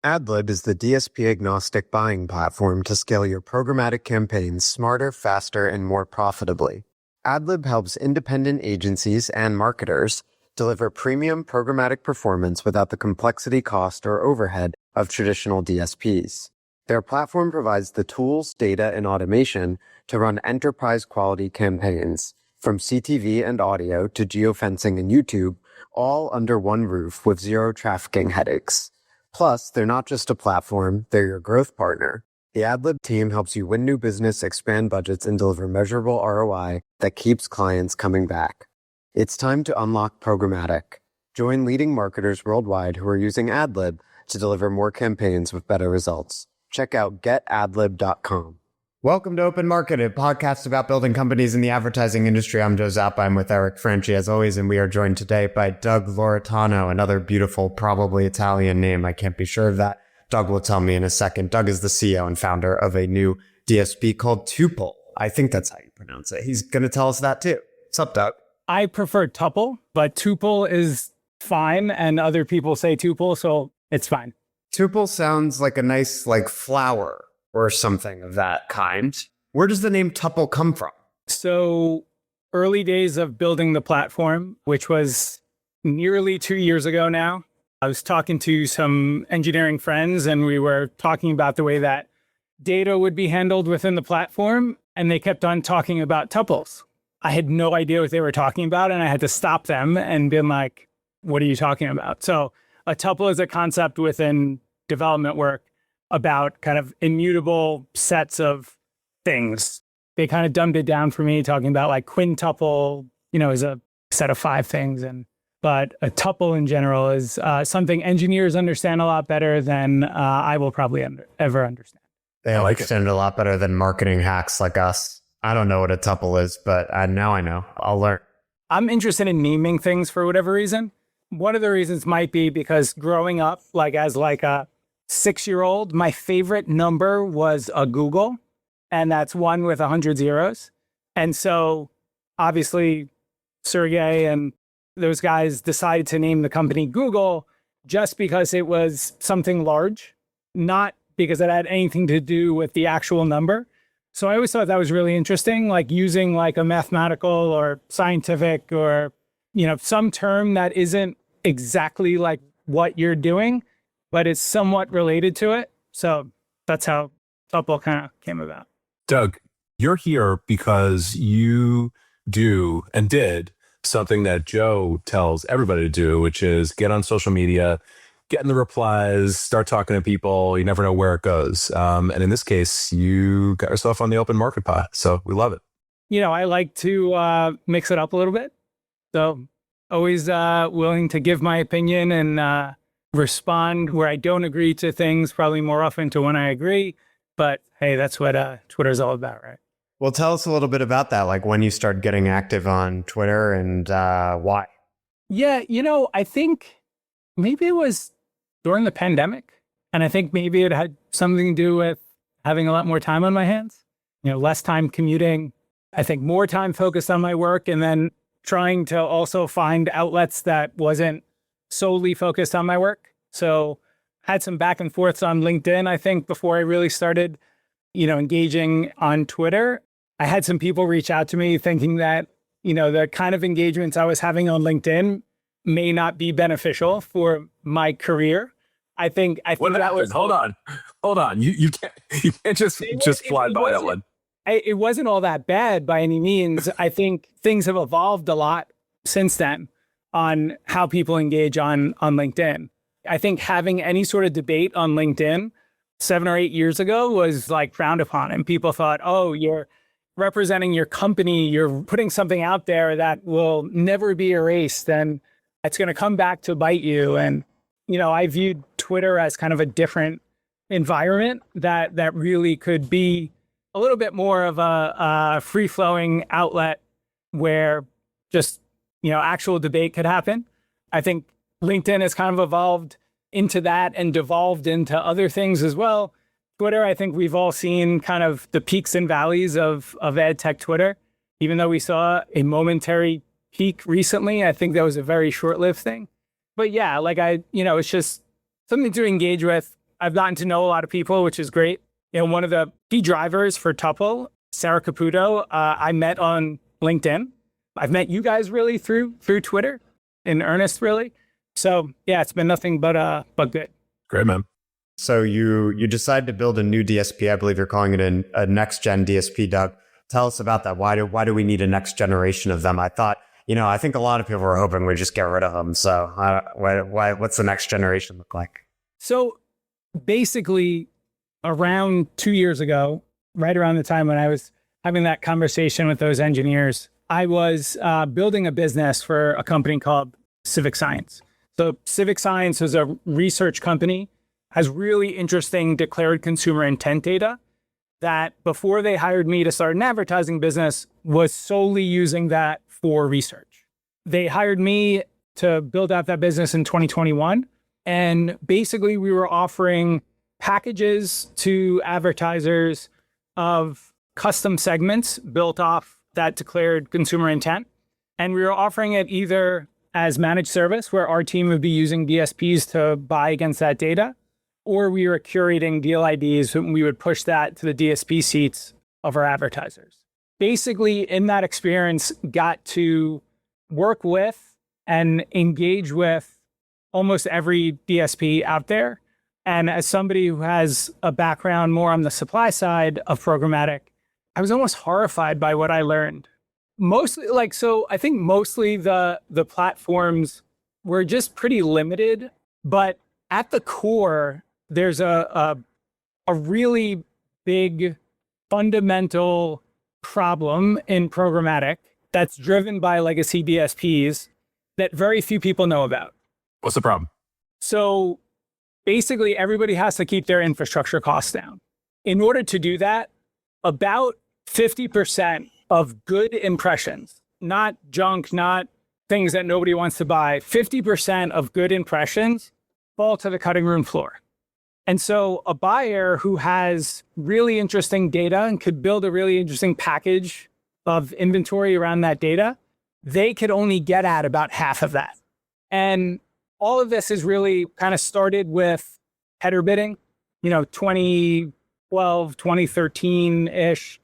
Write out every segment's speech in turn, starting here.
AdLib is the DSP-agnostic buying platform to scale your programmatic campaigns smarter, faster, and more profitably. AdLib helps independent agencies and marketers deliver premium programmatic performance without the complexity, cost, or overhead of traditional DSPs. Their platform provides the tools, data, and automation to run enterprise-quality campaigns, from CTV and audio to geofencing and YouTube, all under one roof with zero trafficking headaches. Plus, they're not just a platform, they're your growth partner. The AdLib team helps you win new business, expand budgets, and deliver measurable ROI that keeps clients coming back. It's time to unlock programmatic. Join leading marketers worldwide who are using AdLib to deliver more campaigns with better results. Check out getadlib.com. Welcome to Open Market, a podcast about building companies in the advertising industry. I'm Joe Zappa. I'm with Eric Franchi, as always, and we are joined today by Doug Lauretano, another beautiful, probably Italian name. I can't be sure of that. Doug will tell me in a second. Doug is the CEO and founder of a new DSP called Tuple. I think that's how you pronounce it. He's going to tell us that too. What's up, Doug? I prefer Tuple, but Tuple is fine, and other people say Tuple, so it's fine. Tuple sounds like a nice, flower or something of that kind. Where does the name Tuple come from? So early days of building the platform, which was nearly 2 years ago now, I was talking to some engineering friends, and we were talking about the way that data would be handled within the platform, and they kept on talking about tuples. I had no idea what they were talking about, and I had to stop them and been like, what are you talking about? So a tuple is a concept within development work about kind of immutable sets of things. They kind of dumbed it down for me, talking about like quintuple, is a set of 5 things. But a tuple in general is something engineers understand a lot better than I will probably ever understand. They understand it a lot better than marketing hacks like us. I don't know what a tuple is, but now I know. I'll learn. I'm interested in naming things for whatever reason. One of the reasons might be because growing up, as a 6-year-old, my favorite number was a Google, and that's 1 with 100 zeros. And so obviously Sergey and those guys decided to name the company Google just because it was something large, not because it had anything to do with the actual number. So I always thought that was really interesting, using a mathematical or scientific or, some term that isn't exactly like what you're doing, but it's somewhat related to it. So that's how Tuple kind of came about. Doug, you're here because you do and did something that Joe tells everybody to do, which is get on social media, get in the replies, start talking to people. You never know where it goes. And in this case, you got yourself on the open market path. So we love it. I like to mix it up a little bit. So always willing to give my opinion and respond where I don't agree to things, probably more often to when I agree. But hey, that's what Twitter's all about, right? Well, tell us a little bit about that, when you started getting active on Twitter and why. Yeah, I think maybe it was during the pandemic. And I think maybe it had something to do with having a lot more time on my hands, less time commuting. I think more time focused on my work, and then trying to also find outlets that wasn't solely focused on my work. So had some back and forths on LinkedIn, I think, before I really started, engaging on Twitter. I had some people reach out to me thinking that, the kind of engagements I was having on LinkedIn may not be beneficial for my career. I think that was... Hold on. You can't just fly by that one. It wasn't all that bad by any means. I think things have evolved a lot since then on how people engage on LinkedIn. I think having any sort of debate on LinkedIn 7 or 8 years ago was frowned upon, and people thought, oh, you're representing your company, you're putting something out there that will never be erased, and it's going to come back to bite you. And, I viewed Twitter as kind of a different environment that really could be a little bit more of a free-flowing outlet where just, actual debate could happen. I think LinkedIn has kind of evolved into that and devolved into other things as well. Twitter, I think we've all seen kind of the peaks and valleys of ad tech Twitter. Even though we saw a momentary peak recently, I think that was a very short-lived thing. But yeah, it's just something to engage with, I've gotten to know a lot of people, which is great. One of the key drivers for Tuple, Sarah Caputo, I met on LinkedIn. I've met you guys really through Twitter, in earnest, really. So yeah, it's been nothing but good. Great, man. So you decided to build a new DSP. I believe you're calling it a next gen DSP, Doug. Tell us about that. Why do we need a next generation of them? I thought, I think a lot of people were hoping we'd just get rid of them. So what's the next generation look like? So basically, around 2 years ago, right around the time when I was having that conversation with those engineers, I was building a business for a company called Civic Science. So Civic Science is a research company, has really interesting declared consumer intent data that before they hired me to start an advertising business was solely using that for research. They hired me to build out that business in 2021. And basically we were offering packages to advertisers of custom segments built off that declared consumer intent. And we were offering it either as managed service, where our team would be using DSPs to buy against that data, or we were curating deal IDs and we would push that to the DSP seats of our advertisers. Basically, in that experience, got to work with and engage with almost every DSP out there. And as somebody who has a background more on the supply side of programmatic, I was almost horrified by what I learned. Mostly, I think mostly the platforms were just pretty limited, but at the core, there's a really big fundamental problem in programmatic that's driven by legacy DSPs that very few people know about. What's the problem? So basically, everybody has to keep their infrastructure costs down. In order to do that, about 50% of good impressions, not junk, not things that nobody wants to buy, 50% of good impressions fall to the cutting room floor. And so a buyer who has really interesting data and could build a really interesting package of inventory around that data, they could only get at about half of that. And all of this is really kind of started with header bidding, 2012, 2013-ish.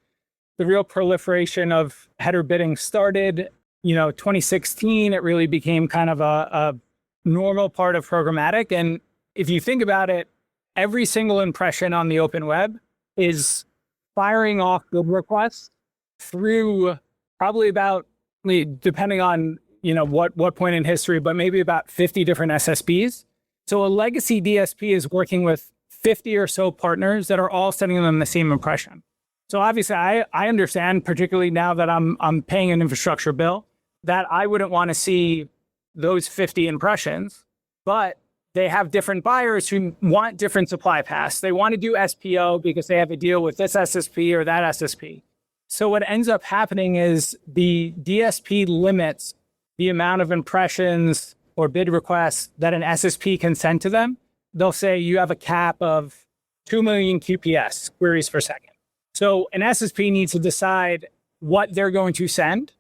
The real proliferation of header bidding started, 2016, it really became kind of a normal part of programmatic. And if you think about it, every single impression on the open web is firing off bid requests through probably about, depending on, what point in history, but maybe about 50 different SSPs. So a legacy DSP is working with 50 or so partners that are all sending them the same impression. So obviously I understand, particularly now that I'm paying an infrastructure bill, that I wouldn't want to see those 50 impressions, but they have different buyers who want different supply paths. They want to do SPO because they have a deal with this SSP or that SSP. So what ends up happening is the DSP limits the amount of impressions or bid requests that an SSP can send to them. They'll say you have a cap of 2 million QPS, queries per second. So an SSP needs to decide what they're going to send.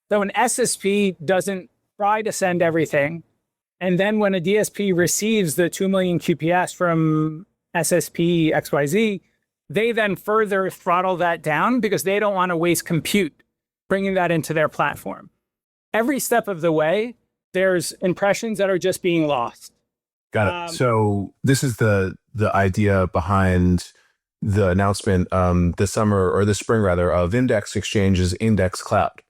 So an SSP doesn't try to send everything. And then when a DSP receives the 2 million QPS from SSP XYZ, they then further throttle that down because they don't want to waste compute bringing that into their platform. Every step of the way, there's impressions that are just being lost. Got it. So this is the idea behind the announcement this summer or this spring rather of Index Exchange's Index Cloud,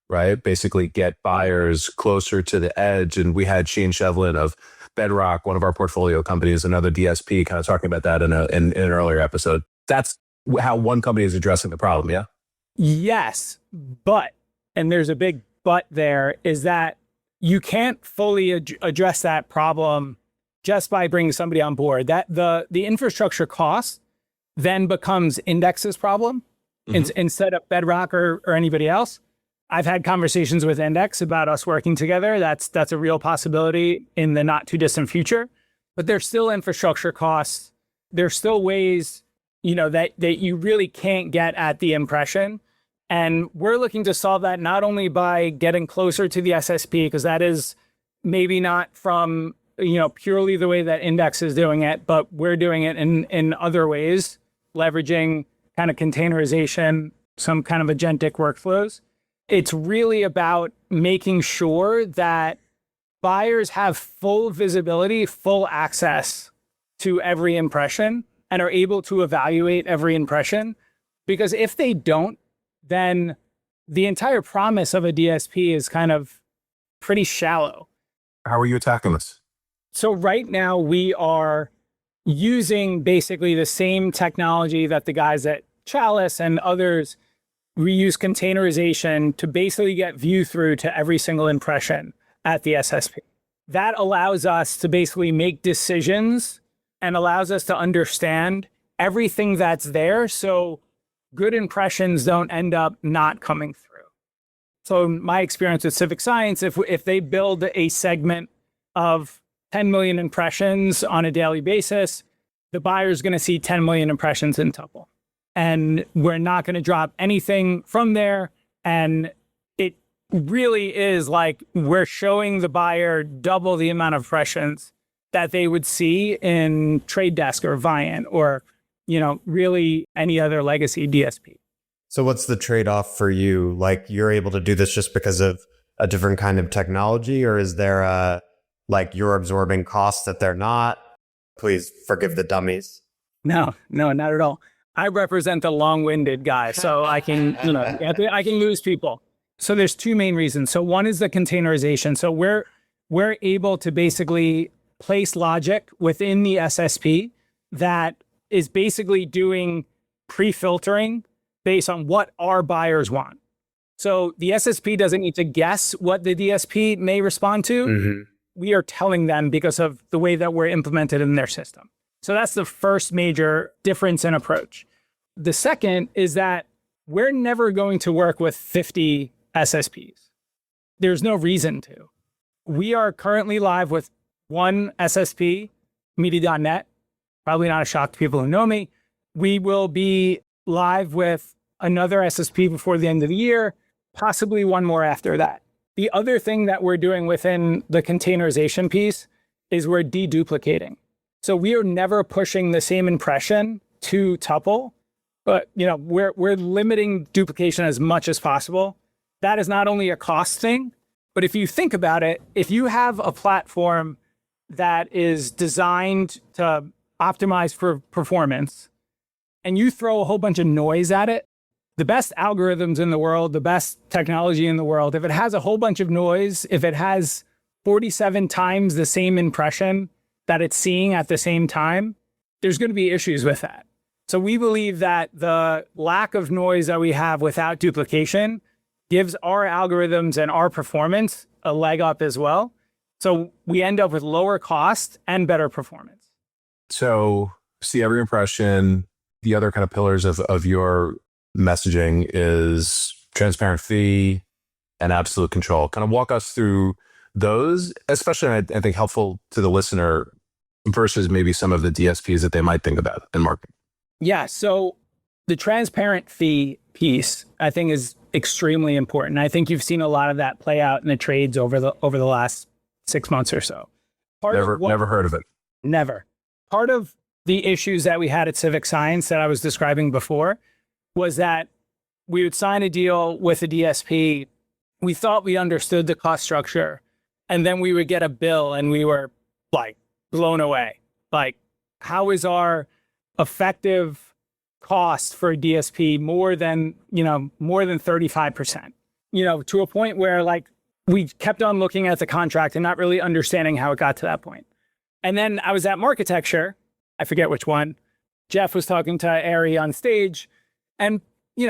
right? Basically get buyers closer to the edge. And we had Shane Shevlin of Bedrock, one of our portfolio companies, another DSP, kind of talking about that in an earlier episode. That's how one company is addressing the problem, yeah? Yes, but, and there's a big but there, is that you can't fully address that problem just by bringing somebody on board. That the infrastructure cost then becomes Index's problem instead of Bedrock or anybody else. I've had conversations with Index about us working together. That's a real possibility in the not too distant future. But there's still infrastructure costs. There's still ways, that you really can't get at the impression. And we're looking to solve that not only by getting closer to the SSP, because that is maybe not from purely the way that Index is doing it, but we're doing it in other ways, leveraging kind of containerization, some kind of agentic workflows. It's really about making sure that buyers have full visibility, full access to every impression and are able to evaluate every impression. Because if they don't, then the entire promise of a DSP is kind of pretty shallow. How are you attacking this? So right now we are using basically the same technology that the guys at Chalice and others, we use containerization to basically get view through to every single impression at the SSP. That allows us to basically make decisions and allows us to understand everything that's there, so good impressions don't end up not coming through. So in my experience with Civic Science, if they build a segment of 10 million impressions on a daily basis, the buyer's going to see 10 million impressions in Tuple. And we're not going to drop anything from there. And it really is like we're showing the buyer double the amount of impressions that they would see in Trade Desk or Viant or, really any other legacy DSP. So what's the trade-off for you? Like, you're able to do this just because of a different kind of technology, or is there you're absorbing costs that they're not? Please forgive the dummies. No, not at all. I represent the long-winded guy, so I can, I can lose people. So there's two main reasons. So one is the containerization. So we're able to basically place logic within the SSP that is basically doing pre-filtering based on what our buyers want. So the SSP doesn't need to guess what the DSP may respond to. Mm-hmm. We are telling them because of the way that we're implemented in their system. So that's the first major difference in approach. The second is that we're never going to work with 50 SSPs. There's no reason to. We are currently live with one SSP, Media.net. Probably not a shock to people who know me. We will be live with another SSP before the end of the year, possibly one more after that. The other thing that we're doing within the containerization piece is we're deduplicating. So we are never pushing the same impression to Tuple, but we're limiting duplication as much as possible. That is not only a cost thing, but if you think about it, if you have a platform that is designed to optimize for performance and you throw a whole bunch of noise at it, the best algorithms in the world, the best technology in the world, if it has a whole bunch of noise, if it has 47 times the same impression that it's seeing at the same time, there's going to be issues with that. So we believe that the lack of noise that we have without duplication gives our algorithms and our performance a leg up as well. So we end up with lower cost and better performance. So see every impression. The other kind of pillars of your messaging is transparent fee and absolute control. Kind of walk us through those, especially I think helpful to the listener versus maybe some of the DSPs that they might think about in marketing. Yeah. So the transparent fee piece, I think, is extremely important. I think you've seen a lot of that play out in the trades over the last 6 months or so. Never heard of it. Never. Part of the issues that we had at Civic Science that I was describing before was that we would sign a deal with a DSP. We thought we understood the cost structure, and then we would get a bill and we were like blown away. Like, how is our effective cost for a DSP more than 35%, to a point where like we kept on looking at the contract and not really understanding how it got to that point. And then I was at Marketecture, I forget which one. Jeff was talking to Ari on stage, and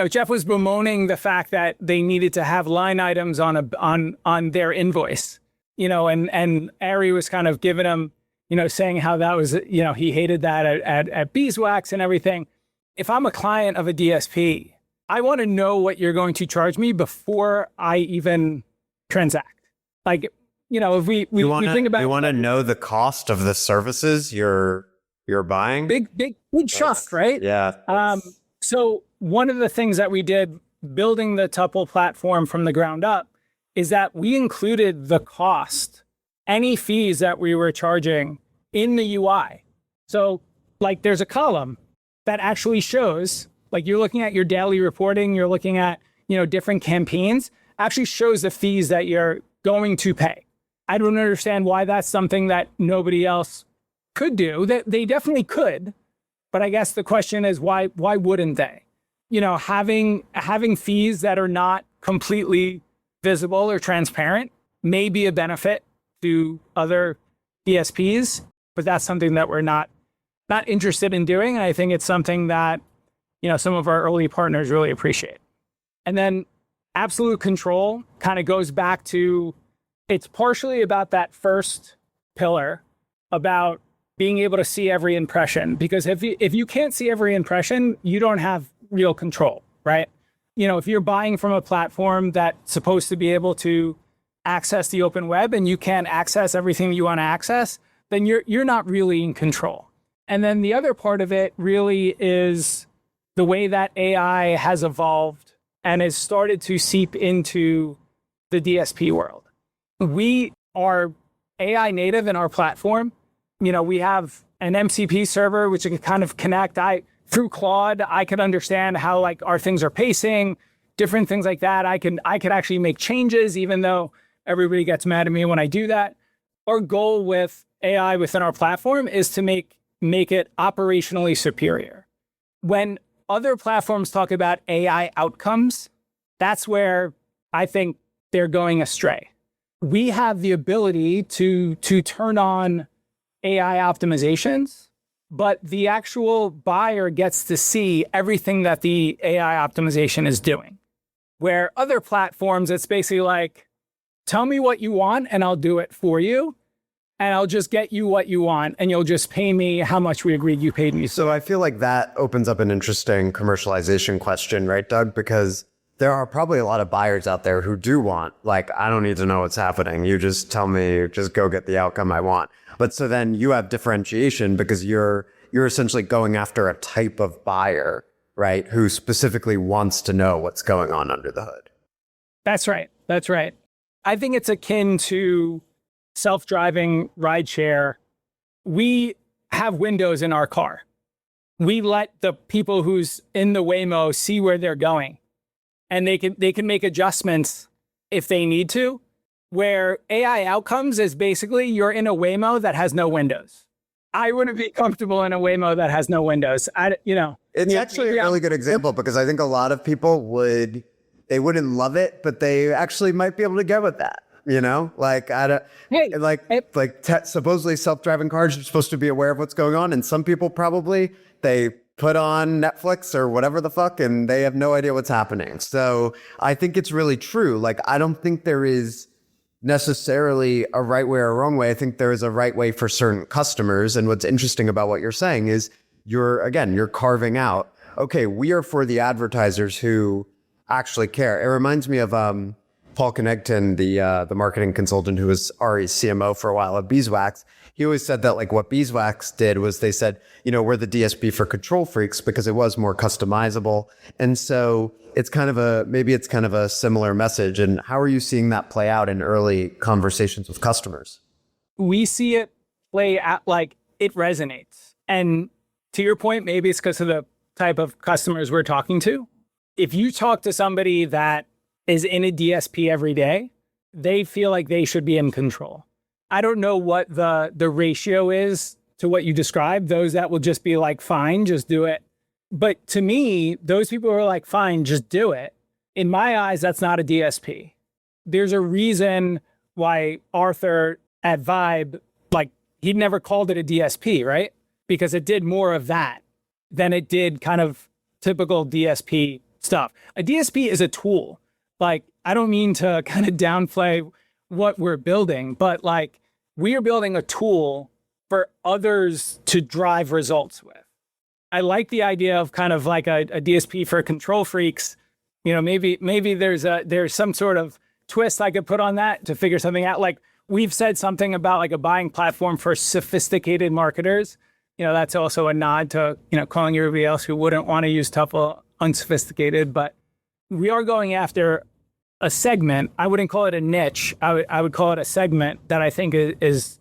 Jeff was bemoaning the fact that they needed to have line items on their invoice. And Ari was kind of giving him, saying how that was, he hated that at Beeswax and everything. If I'm a client of a DSP, I want to know what you're going to charge me before I even transact. Like, if we think about, you want to know the cost of the services you're buying. Big chunk, right? Yeah. So one of the things that we did building the Tuple platform from the ground up is that we included the cost any fees that we were charging in the UI. So like there's a column that actually shows, like you're looking at your daily reporting, you're looking at, different campaigns, actually shows the fees that you're going to pay. I don't understand why that's something that nobody else could do. That they definitely could, but I guess the question is why wouldn't they? Having fees that are not completely visible or transparent may be a benefit to other DSPs, but that's something that we're not interested in doing. And I think it's something that, some of our early partners really appreciate. And then absolute control kind of goes back to, it's partially about that first pillar about being able to see every impression. Because if you can't see every impression, you don't have real control, right? If you're buying from a platform that's supposed to be able to access the open web and you can't access everything you want to access, then you're not really in control. And then the other part of it really is the way that AI has evolved and has started to seep into the DSP world. We are AI native in our platform. We have an MCP server, which can kind of connect. Through Claude, I could understand how like our things are pacing, different things like that. I could actually make changes, even though everybody gets mad at me when I do that. Our goal with AI within our platform is to make it operationally superior. When other platforms talk about AI outcomes, that's where I think they're going astray. We have the ability to turn on AI optimizations, but the actual buyer gets to see everything that the AI optimization is doing. Where other platforms, it's basically like, tell me what you want and I'll do it for you. And I'll just get you what you want and you'll just pay me how much we agreed you paid me. So I feel like that opens up an interesting commercialization question, right, Doug? Because there are probably a lot of buyers out there who do want, like, I don't need to know what's happening. You just tell me, just go get the outcome I want. But so then you have differentiation because you're essentially going after a type of buyer, right, who specifically wants to know what's going on under the hood. That's right. That's right. I think it's akin to self-driving rideshare. We have windows in our car. We let the people who's in the Waymo see where they're going. And they can make adjustments if they need to. Where AI outcomes is basically you're in a Waymo that has no windows. I wouldn't be comfortable in a Waymo that has no windows. It's actually a really good example because I think a lot of people wouldn't love it, but they actually might be able to get with that. Supposedly self-driving cars are supposed to be aware of what's going on. And some people probably, they put on Netflix or whatever the fuck, and they have no idea what's happening. So I think it's really true. Like, I don't think there is necessarily a right way or a wrong way. I think there is a right way for certain customers. And what's interesting about what you're saying is you're carving out, okay, we are for the advertisers who actually care. It reminds me of, Paul Connecton, the marketing consultant who was Ari's CMO for a while at Beeswax. He always said that like what Beeswax did was they said, we're the DSP for control freaks because it was more customizable. And so it's kind of a similar message. And how are you seeing that play out in early conversations with customers? We see it play out like it resonates. And to your point, maybe it's because of the type of customers we're talking to. If you talk to somebody that is in a DSP every day, they feel like they should be in control. I don't know what the ratio is to what you described, those that will just be like, fine, just do it. But to me, those people who are like, fine, just do it. In my eyes, that's not a DSP. There's a reason why Arthur at Vibe, like he never called it a DSP, right? Because it did more of that than it did kind of typical DSP stuff. A DSP is a tool. Like, I don't mean to kind of downplay what we're building, but like we are building a tool for others to drive results with. I like the idea of kind of like a DSP for control freaks. Maybe there's some sort of twist I could put on that to figure something out. Like we've said something about like a buying platform for sophisticated marketers. That's also a nod to, calling everybody else who wouldn't want to use Tuple unsophisticated, but we are going after a segment. I wouldn't call it a niche. I would call it a segment that I think is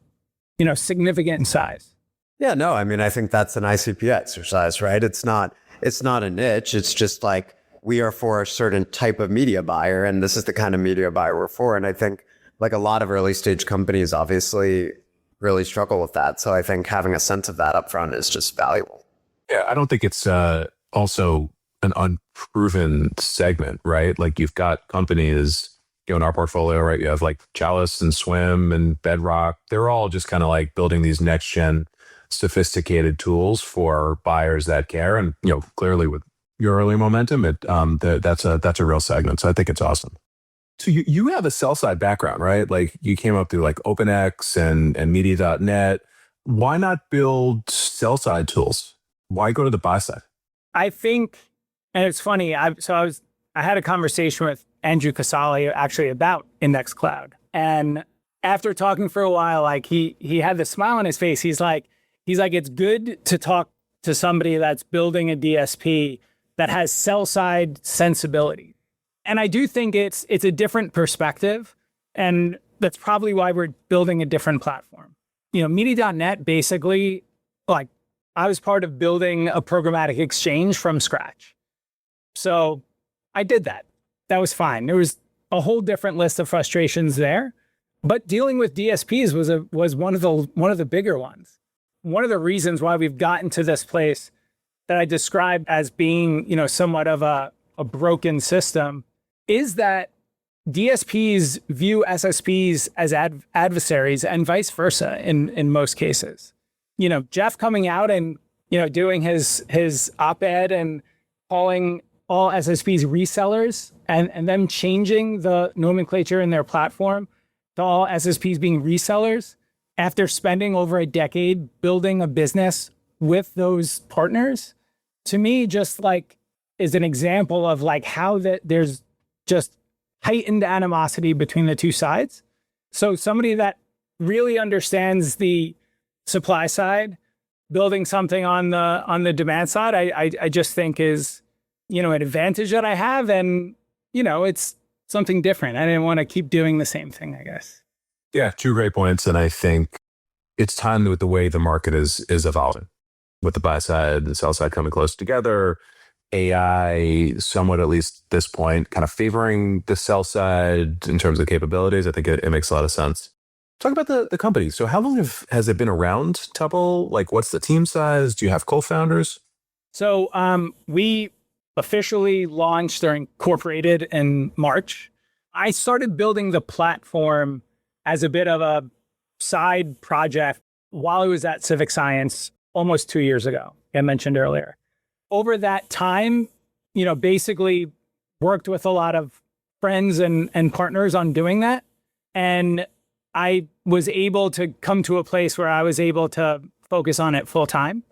significant in size. Yeah, no, I mean, I think that's an ICP exercise, right? It's not a niche. It's just like we are for a certain type of media buyer, and this is the kind of media buyer we're for. And I think like a lot of early stage companies obviously really struggle with that. So I think having a sense of that upfront is just valuable. Yeah, I don't think it's also an unproven segment, right? Like you've got companies, in our portfolio, right? You have like Chalice and Swim and Bedrock. They're all just kind of like building these next gen sophisticated tools for buyers that care. And, clearly with your early momentum, that's a real segment. So I think it's awesome. So you have a sell side background, right? Like you came up through like OpenX and media.net. Why not build sell side tools? Why go to the buy side? I think, and it's funny, I had a conversation with Andrew Casale actually about Index Cloud. And after talking for a while, like he had this smile on his face. He's like, it's good to talk to somebody that's building a DSP that has sell side sensibility. And I do think it's a different perspective. And that's probably why we're building a different platform. Media.net basically, like I was part of building a programmatic exchange from scratch. So I did that. That was fine. There was a whole different list of frustrations there, but dealing with DSPs was one of the bigger ones. One of the reasons why we've gotten to this place that I described as being, somewhat of a broken system is that DSPs view SSPs as adversaries and vice versa in most cases. Jeff coming out and, doing his op-ed and calling all SSPs resellers and them changing the nomenclature in their platform to all SSPs being resellers after spending over a decade building a business with those partners, to me, just like is an example of like how that there's just heightened animosity between the two sides. So somebody that really understands the supply side, building something on the demand side, I just think is, an advantage that I have. And, it's something different. I didn't want to keep doing the same thing, I guess. Yeah, two great points. And I think it's time with the way the market is evolving, with the buy side, the sell side coming close together, AI somewhat, at least at this point, kind of favoring the sell side in terms of capabilities. I think it makes a lot of sense. Talk about the company. So how long has it been around, Tuple? Like, what's the team size? Do you have co-founders? So we officially launched or incorporated in March. I started building the platform as a bit of a side project while I was at Civic Science almost 2 years ago, I mentioned earlier. Over that time, basically worked with a lot of friends and partners on doing that. And I was able to come to a place where I was able to focus on it full time.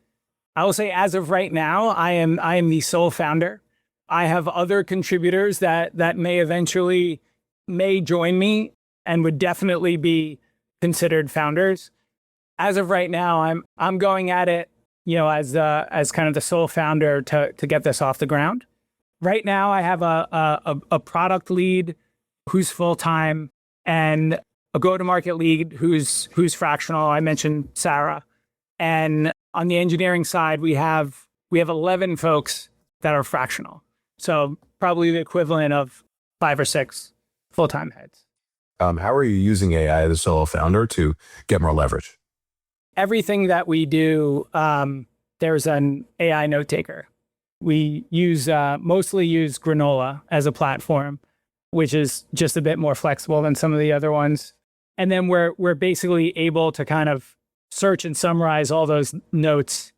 I will say as of right now, I am the sole founder. I have other contributors that may eventually join me and would definitely be considered founders. As of right now, I'm going at it, as kind of the sole founder to get this off the ground. Right now, I have a product lead who's full time and a go-to-market lead who's fractional. I mentioned Sarah, and on the engineering side, we have 11 folks that are fractional. So probably the equivalent of 5 or 6 full-time heads. How are you using AI as a solo founder to get more leverage? Everything that we do, there's an AI note taker. We mostly use Granola as a platform, which is just a bit more flexible than some of the other ones. And then we're basically able to kind of search and summarize all those notes,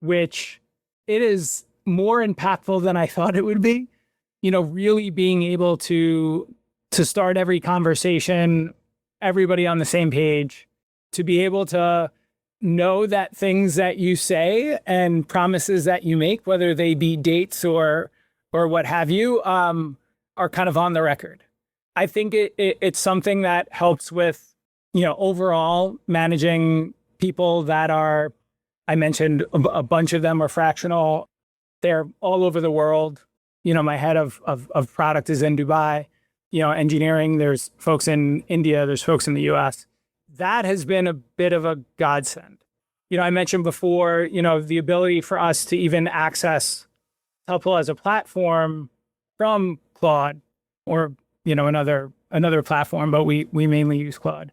which it is more impactful than I thought it would be. Really being able to start every conversation, everybody on the same page, to be able to know that things that you say and promises that you make, whether they be dates or what have you, are kind of on the record. I think it's something that helps with, overall managing people that are, I mentioned a bunch of them are fractional. They're all over the world. My head of product is in Dubai. engineering. There's folks in India. There's folks in the US. That has been a bit of a godsend. I mentioned before, the ability for us to even access Tuple as a platform from Claude or, another platform, but we mainly use Claude,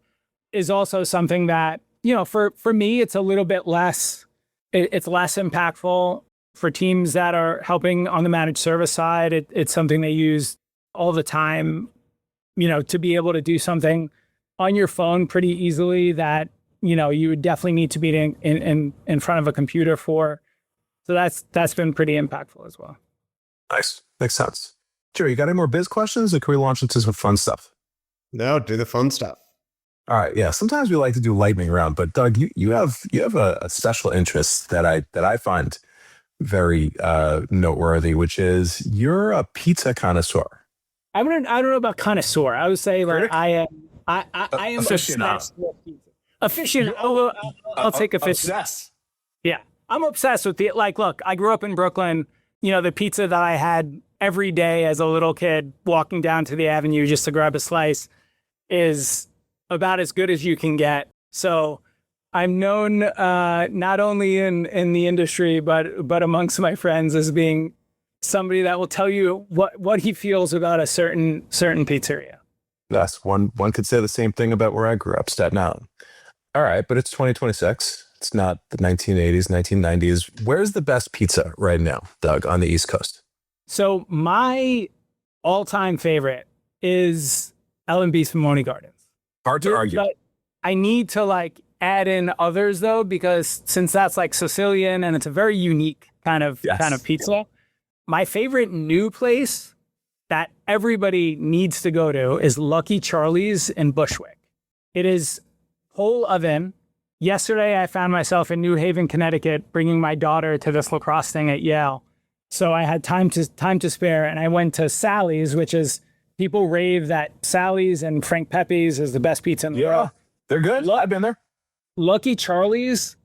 is also something that, for me, it's a little bit less, it's less impactful. For teams that are helping on the managed service side, it's something they use all the time, to be able to do something on your phone pretty easily that, you would definitely need to be in front of a computer for. So that's been pretty impactful as well. Nice. Makes sense. Joe, you got any more biz questions, or can we launch into some fun stuff? No, do the fun stuff. All right. Yeah. Sometimes we like to do lightning round, but Doug, you have a special interest that I find very noteworthy, which is you're a pizza connoisseur. I don't know about connoisseur. I would say like I am aficionado. obsessed with pizza. Aficionado. I'll take aficionado. Obsessed. Yeah, I'm obsessed with it. Like, look, I grew up in Brooklyn. The pizza that I had every day as a little kid, walking down to the avenue just to grab a slice, is about as good as you can get. So I'm known not only in the industry, but amongst my friends as being somebody that will tell you what he feels about a certain pizzeria. That's one could say the same thing about where I grew up, Staten Island. All right, but it's 2026. It's not the 1980s, 1990s. Where's the best pizza right now, Doug, on the East Coast? So my all-time favorite is L&B Spumoni Gardens. Hard to argue. But I need to add in others though, because since that's Sicilian and it's a very unique kind of pizza. My favorite new place that everybody needs to go to is Lucky Charlie's in Bushwick. It is whole oven. Yesterday, I found myself in New Haven, Connecticut, bringing my daughter to this lacrosse thing at Yale. So I had time to spare, and I went to Sally's, which is, people rave that Sally's and Frank Pepe's is the best pizza in the world. They're good. I've been there. Lucky Charlie's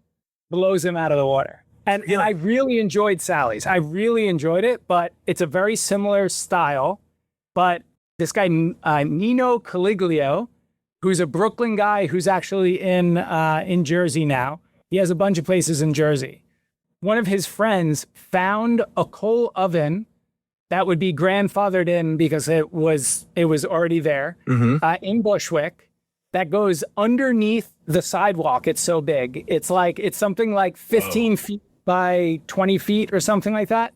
blows him out of the water. And I really enjoyed Sally's. I really enjoyed it, but it's a very similar style. But this guy, Nino Caliglio, who's a Brooklyn guy who's actually in Jersey now. He has a bunch of places in Jersey. One of his friends found a coal oven that would be grandfathered in because it was already there in Bushwick, that goes underneath the sidewalk. It's so big. It's something like 15 feet by 20 feet or something like that.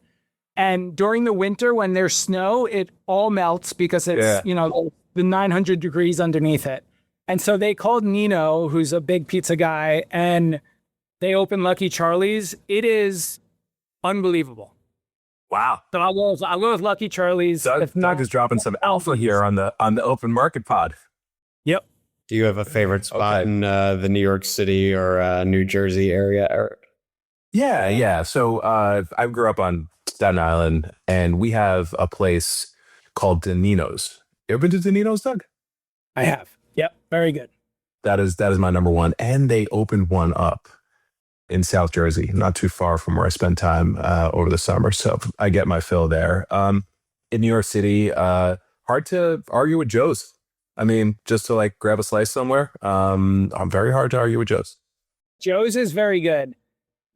And during the winter when there's snow, it all melts because it's, the 900 degrees underneath it. And so they called Nino, who's a big pizza guy, and they opened Lucky Charlie's. It is unbelievable. Wow. So I'll go with Lucky Charlie's. Doug is dropping some alpha here on the open market pod. Yep. Do you have a favorite spot in the New York City or New Jersey area, Eric? Yeah. So I grew up on Staten Island, and we have a place called Danino's. You ever been to Danino's, Doug? I have. Yep. Very good. That is my number one. And they opened one up in South Jersey, not too far from where I spend time over the summer. So I get my fill there. In New York City, hard to argue with Joe's. I mean, just to grab a slice somewhere, I'm very hard to argue with Joe's. Joe's is very good.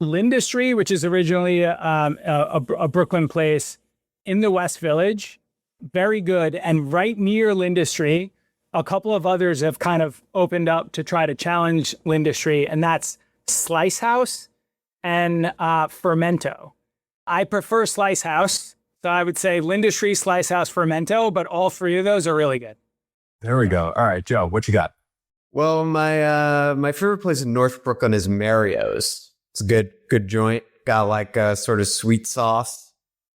Lindustry, which is originally a Brooklyn place in the West Village, very good. And right near Lindustry, a couple of others have kind of opened up to try to challenge Lindustry, and that's Slice House and Fermento. I prefer Slice House, so I would say Lindustry, Slice House, Fermento, but all three of those are really good. There we go. All right, Joe, what you got? Well, my favorite place in North Brooklyn is Mario's. It's a good joint. Got a sort of sweet sauce.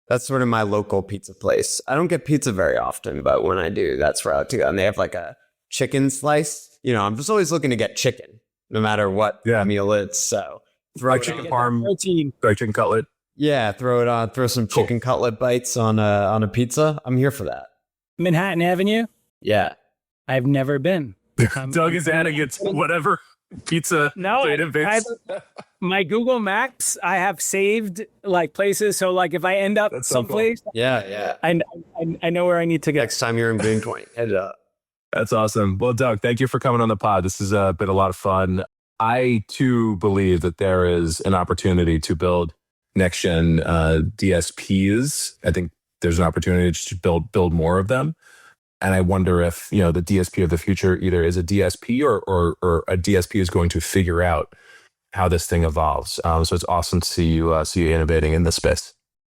That's sort of my local pizza place. I don't get pizza very often, but when I do, that's where I like to go. And they have a chicken slice. I'm just always looking to get chicken, no matter what meal it's. So throw chicken parm, chicken cutlet. Yeah, throw it on. Throw some chicken cutlet bites on a pizza. I'm here for that. Manhattan Avenue? Yeah. I've never been. Doug is adding it to whatever. Pizza. No, Trader Vic's. my Google Maps, I have saved like places. So like if I end up That's so cool. someplace, Yeah. I know where I need to go. Next time you're in Boone 20, head up. That's awesome. Well, Doug, thank you for coming on the pod. This has been a lot of fun. I too believe that there is an opportunity to build next gen DSPs. I think there's an opportunity to build more of them. And I wonder if, the DSP of the future either is a DSP or a DSP is going to figure out how this thing evolves. So it's awesome to see you innovating in this space.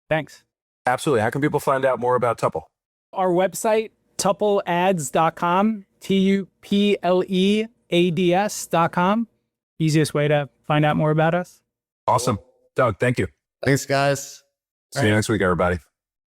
Thanks. Absolutely. How can people find out more about Tuple? Our website, tupleads.com, TUPLEADS.com. Easiest way to find out more about us. Awesome. Doug, thank you. Thanks, guys. See you next week, everybody.